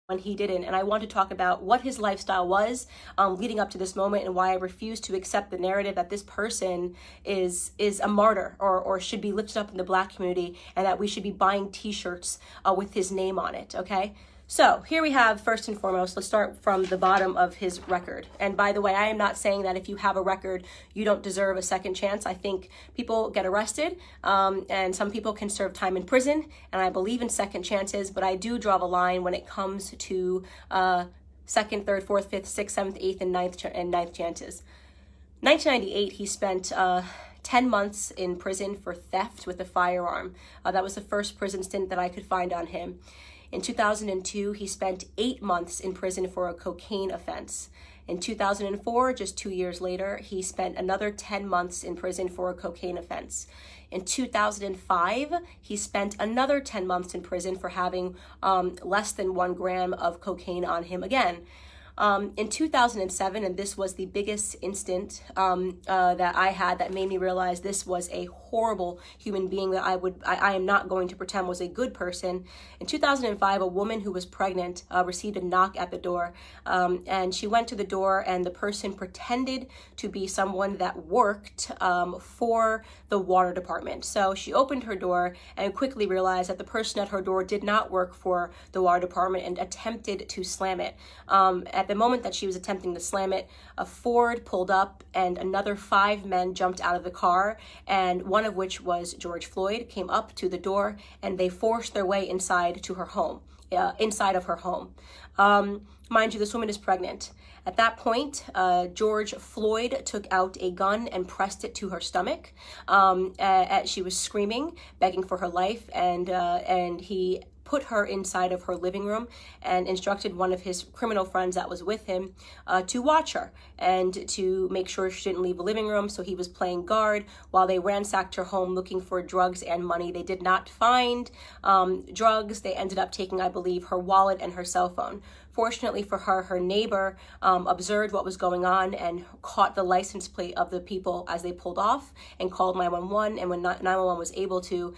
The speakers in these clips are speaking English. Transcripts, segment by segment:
when he didn't. And I want to talk about what his lifestyle was leading up to this moment, and why I refuse to accept the narrative that this person is a martyr, or should be lifted up in the Black community, and that we should be buying t-shirts with his name on it. Okay, so here we have, first and foremost, let's start from the bottom of his record. And by the way, I am not saying that if you have a record, you don't deserve a second chance. I think people get arrested, and some people can serve time in prison, and I believe in second chances, but I do draw the line when it comes to second, third, fourth, fifth, sixth, seventh, eighth, and ninth chances. 1998, he spent 10 months in prison for theft with a firearm. That was the first prison stint that I could find on him. In 2002, he spent 8 months in prison for a cocaine offense. In 2004, just 2 years later, he spent another 10 months in prison for a cocaine offense. In 2005, he spent another 10 months in prison for having less than 1 gram of cocaine on him again. In 2007, and this was the biggest instant that I had that made me realize this was a horrible human being that I am not going to pretend was a good person. In 2005, a woman who was pregnant received a knock at the door, and she went to the door, and the person pretended to be someone that worked for the water department. So she opened her door and quickly realized that the person at her door did not work for the water department, and attempted to slam it. At the moment that she was attempting to slam it, a Ford pulled up, and another 5 men jumped out of the car, and one of which was George Floyd, came up to the door, and they forced their way inside to her home, inside of her home. Mind you, this woman is pregnant. At that point, George Floyd took out a gun and pressed it to her stomach. She was screaming, begging for her life, and he put her inside of her living room and instructed one of his criminal friends that was with him to watch her and to make sure she didn't leave the living room. So he was playing guard while they ransacked her home looking for drugs and money. They did not find drugs. They ended up taking, I believe, her wallet and her cell phone. Fortunately for her, her neighbor observed what was going on and caught the license plate of the people as they pulled off and called 911. And when 911 was able to,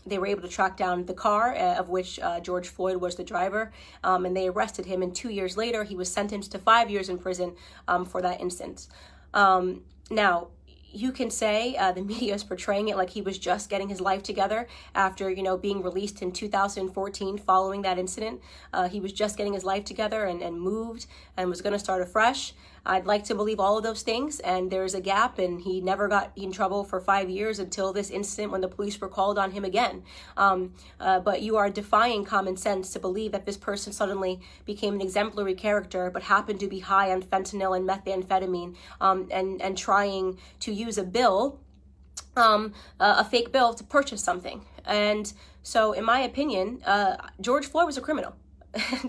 they were able to track down the car of which George Floyd was the driver, and they arrested him. And 2 years later, he was sentenced to 5 years in prison for that instance. Now, you can say the media is portraying it like he was just getting his life together after, being released in 2014 following that incident. He was just getting his life together and moved and was going to start afresh. I'd like to believe all of those things, and there's a gap, and he never got in trouble for 5 years until this incident when the police were called on him again. But you are defying common sense to believe that this person suddenly became an exemplary character but happened to be high on fentanyl and methamphetamine and trying to use a bill, a fake bill, to purchase something. And so in my opinion, George Floyd was a criminal.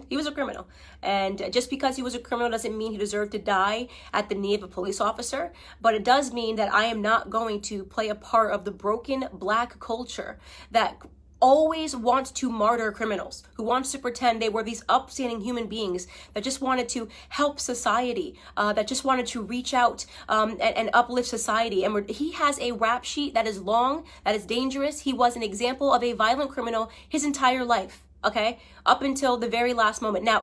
He was a criminal, and just because he was a criminal doesn't mean he deserved to die at the knee of a police officer. But it does mean that I am not going to play a part of the broken Black culture that always wants to martyr criminals, who wants to pretend they were these upstanding human beings that just wanted to help society, that just wanted to reach out and uplift society. And he has a rap sheet that is long, that is dangerous. He was an example of a violent criminal his entire life, okay, up until the very last moment. Now,